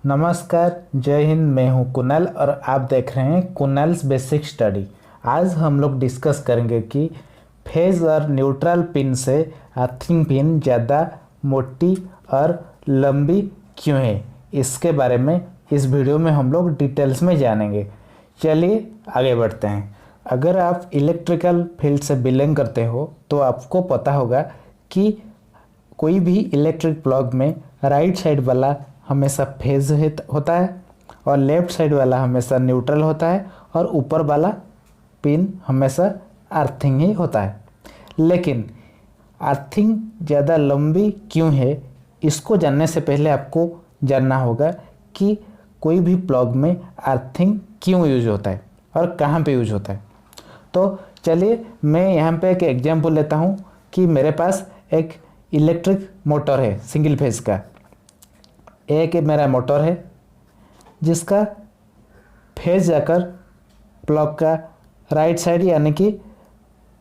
नमस्कार, जय हिंद। मैं हूं कुणाल और आप देख रहे हैं कुणाल्स बेसिक स्टडी। आज हम लोग डिस्कस करेंगे कि फेज और न्यूट्रल पिन से अर्थिंग पिन ज़्यादा मोटी और लंबी क्यों है, इसके बारे में इस वीडियो में हम लोग डिटेल्स में जानेंगे। चलिए आगे बढ़ते हैं। अगर आप इलेक्ट्रिकल फील्ड से बिलोंग करते हो तो आपको पता होगा कि कोई भी इलेक्ट्रिक प्लग में राइट साइड वाला हमेशा फेज होता है और लेफ्ट साइड वाला हमेशा न्यूट्रल होता है और ऊपर वाला पिन हमेशा अर्थिंग ही होता है। लेकिन अर्थिंग ज़्यादा लंबी क्यों है, इसको जानने से पहले आपको जानना होगा कि कोई भी प्लग में अर्थिंग क्यों यूज होता है और कहाँ पे यूज होता है। तो चलिए मैं यहाँ पे एक एग्जांपल लेता हूँ कि मेरे पास एक इलेक्ट्रिक मोटर है सिंगल फेज का। एक मेरा मोटर है जिसका फेज जाकर प्लग का राइट साइड यानी कि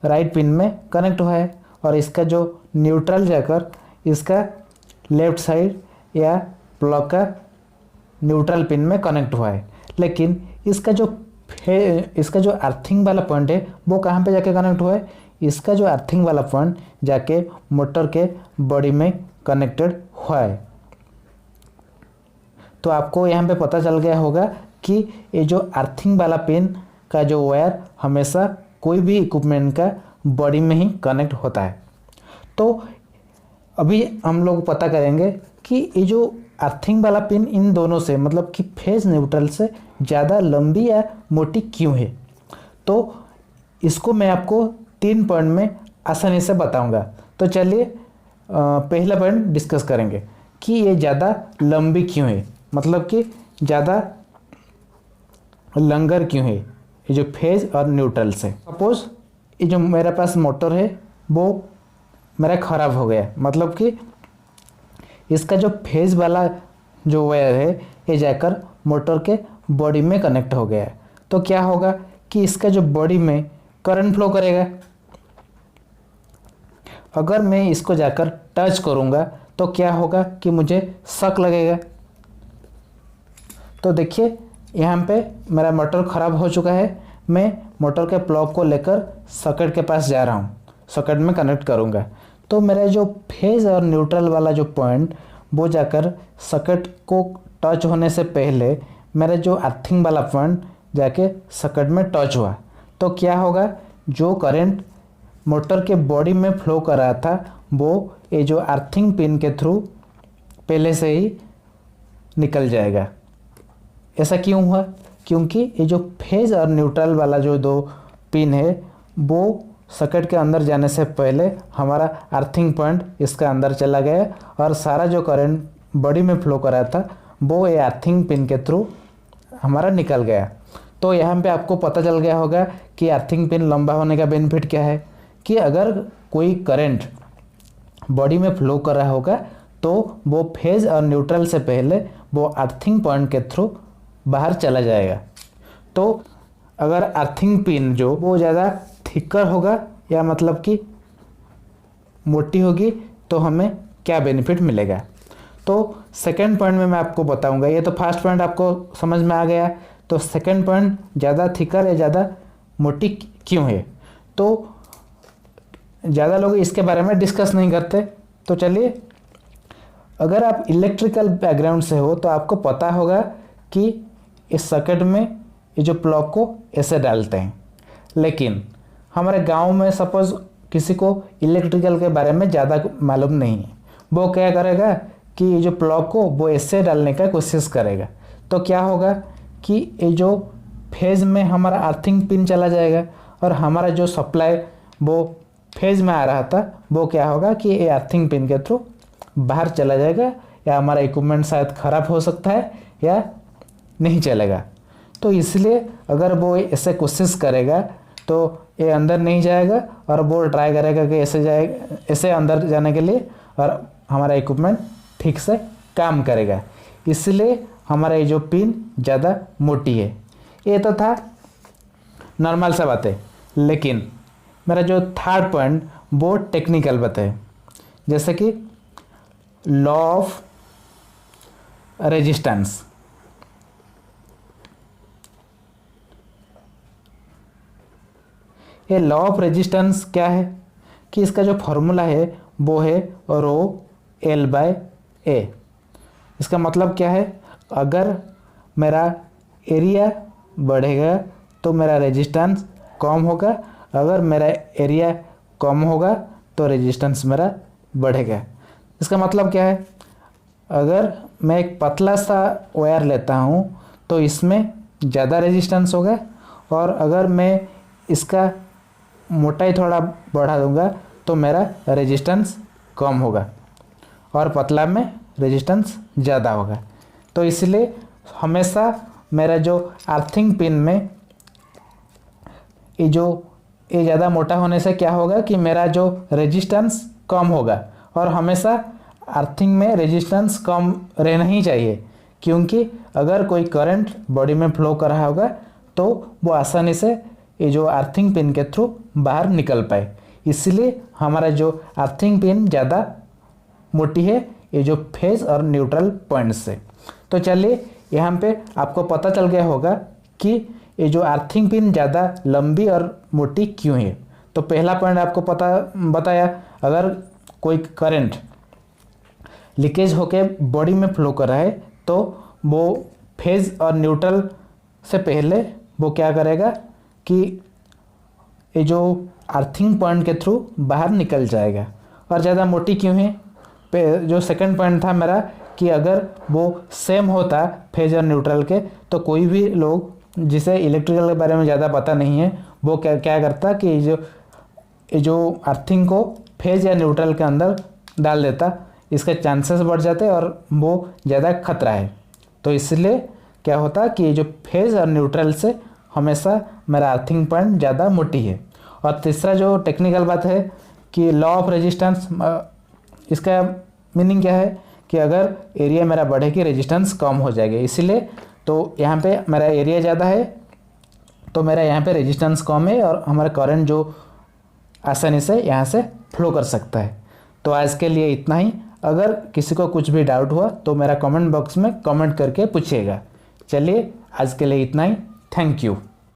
राइट पिन में कनेक्ट हुआ है और इसका जो न्यूट्रल जाकर इसका लेफ्ट साइड या प्लग का न्यूट्रल पिन में कनेक्ट हुआ है। लेकिन इसका जो अर्थिंग वाला पॉइंट है वो कहाँ पे जाके कनेक्ट हुआ है, इसका जो अर्थिंग वाला पॉइंट जाके मोटर के बॉडी में कनेक्टेड हुआ है। तो आपको यहाँ पे पता चल गया होगा कि ये जो अर्थिंग वाला पिन का जो वायर हमेशा कोई भी इक्विपमेंट का बॉडी में ही कनेक्ट होता है। तो अभी हम लोग पता करेंगे कि ये जो अर्थिंग वाला पिन इन दोनों से मतलब कि फेज न्यूट्रल से ज़्यादा लंबी या मोटी क्यों है। तो इसको मैं आपको 3 पॉइंट में आसानी से बताऊंगा। तो चलिए पहला पॉइंट डिस्कस करेंगे कि ये ज़्यादा लंबी क्यों है, मतलब कि ज़्यादा लंगर क्यों है ये जो फेज और न्यूट्रल से। सपोज ये जो मेरे पास मोटर है वो मेरा ख़राब हो गया, मतलब कि इसका जो फेज वाला जो वायर है ये जाकर मोटर के बॉडी में कनेक्ट हो गया है। तो क्या होगा कि इसका जो बॉडी में करंट फ्लो करेगा। अगर मैं इसको जाकर टच करूँगा तो क्या होगा कि मुझे शॉक लगेगा। तो देखिए यहाँ पे मेरा मोटर ख़राब हो चुका है। मैं मोटर के प्लग को लेकर सॉकेट के पास जा रहा हूँ, सॉकेट में कनेक्ट करूँगा। तो मेरा जो फेज और न्यूट्रल वाला जो पॉइंट वो जाकर सॉकेट को टच होने से पहले मेरा जो अर्थिंग वाला पॉइंट जाके सॉकेट में टच हुआ। तो क्या होगा, जो करंट मोटर के बॉडी में फ्लो कर रहा था वो ये जो अर्थिंग पिन के थ्रू पहले से ही निकल जाएगा। ऐसा क्यों हुआ, क्योंकि ये जो फेज और न्यूट्रल वाला जो 2 पिन है वो सॉकेट के अंदर जाने से पहले हमारा अर्थिंग पॉइंट इसका अंदर चला गया और सारा जो करंट बॉडी में फ्लो कर रहा था वो ये अर्थिंग पिन के थ्रू हमारा निकल गया। तो यहाँ पे आपको पता चल गया होगा कि अर्थिंग पिन लंबा होने का बेनिफिट क्या है कि अगर कोई करंट बॉडी में फ्लो कर रहा होगा तो वो फेज और न्यूट्रल से पहले वो अर्थिंग पॉइंट के थ्रू बाहर चला जाएगा। तो अगर अर्थिंग पिन जो वो ज़्यादा थिकर होगा या मतलब कि मोटी होगी तो हमें क्या बेनिफिट मिलेगा। तो सेकंड पॉइंट में मैं आपको बताऊंगा। ये तो फर्स्ट पॉइंट आपको समझ में आ गया। तो सेकंड पॉइंट ज़्यादा थिकर या ज़्यादा मोटी क्यों है, तो ज़्यादा लोग इसके बारे में डिस्कस नहीं करते। तो चलिए, अगर आप इलेक्ट्रिकल बैकग्राउंड से हो तो आपको पता होगा कि इस सॉकेट में ये जो प्लग को ऐसे डालते हैं। लेकिन हमारे गांव में सपोज किसी को इलेक्ट्रिकल के बारे में ज़्यादा मालूम नहीं है, वो क्या करेगा कि ये जो प्लग को वो ऐसे डालने का कोशिश करेगा। तो क्या होगा कि ये जो फेज में हमारा अर्थिंग पिन चला जाएगा और हमारा जो सप्लाई वो फेज में आ रहा था वो क्या होगा कि ये अर्थिंग पिन के थ्रू बाहर चला जाएगा या हमारा इक्विपमेंट शायद ख़राब हो सकता है या नहीं चलेगा। तो इसलिए अगर वो ऐसे कोशिश करेगा तो ये अंदर नहीं जाएगा और वो ट्राई करेगा कि ऐसे अंदर जाने के लिए और हमारा इक्विपमेंट ठीक से काम करेगा। इसलिए हमारा ये जो पिन ज़्यादा मोटी है। ये तो था नॉर्मल सा बात है। लेकिन मेरा जो थर्ड पॉइंट वो टेक्निकल बात है, जैसे कि लॉ ऑफ रेजिस्टेंस। ये लॉ ऑफ रेजिस्टेंस क्या है कि इसका जो फॉर्मूला है वो है रो एल बाय ए। इसका मतलब क्या है, अगर मेरा एरिया बढ़ेगा तो मेरा रेजिस्टेंस कम होगा, अगर मेरा एरिया कम होगा तो रेजिस्टेंस मेरा बढ़ेगा। इसका मतलब क्या है, अगर मैं एक पतला सा वायर लेता हूँ तो इसमें ज़्यादा रेजिस्टेंस होगा, और अगर मैं इसका मोटाई थोड़ा बढ़ा दूँगा तो मेरा रेजिस्टेंस कम होगा, और पतला में रेजिस्टेंस ज़्यादा होगा। तो इसलिए हमेशा मेरा जो अर्थिंग पिन में ये ज़्यादा मोटा होने से क्या होगा कि मेरा जो रेजिस्टेंस कम होगा, और हमेशा अर्थिंग में रेजिस्टेंस कम रहना ही चाहिए, क्योंकि अगर कोई करंट बॉडी में फ्लो कर रहा होगा तो वो आसानी से ये जो अर्थिंग पिन के थ्रू बाहर निकल पाए। इसलिए हमारा जो अर्थिंग पिन ज़्यादा मोटी है ये जो फेज और न्यूट्रल पॉइंट से। तो चलिए यहाँ पे आपको पता चल गया होगा कि ये जो अर्थिंग पिन ज़्यादा लंबी और मोटी क्यों है। तो पहला पॉइंट आपको बताया, अगर कोई करंट लीकेज होके बॉडी में फ्लो कर रहा है तो वो फेज और न्यूट्रल से पहले वो क्या करेगा कि ये जो अर्थिंग पॉइंट के थ्रू बाहर निकल जाएगा। और ज़्यादा मोटी क्यों है, जो सेकंड पॉइंट था मेरा कि अगर वो सेम होता फेज और न्यूट्रल के तो कोई भी लोग जिसे इलेक्ट्रिकल के बारे में ज़्यादा पता नहीं है वो क्या करता कि ये जो अर्थिंग को फेज या न्यूट्रल के अंदर डाल देता, इसके चांसेस बढ़ जाते और वो ज़्यादा खतरा है। तो इसलिए क्या होता कि ये जो फेज और न्यूट्रल से हमेशा मेरा अर्थिंग पॉइंट ज़्यादा मोटी है। और तीसरा जो टेक्निकल बात है कि लॉ ऑफ रेजिस्टेंस, इसका मीनिंग क्या है कि अगर एरिया मेरा बढ़ेगी रेजिस्टेंस कम हो जाएगी। इसीलिए तो यहाँ पे मेरा एरिया ज़्यादा है तो मेरा यहाँ पे रेजिस्टेंस कम है और हमारा करंट जो आसानी से यहाँ से फ्लो कर सकता है। तो आज के लिए इतना ही। अगर किसी को कुछ भी डाउट हुआ तो मेरा कमेंट बॉक्स में कमेंट करके पूछिएगा। चलिए आज के लिए इतना ही। Thank you.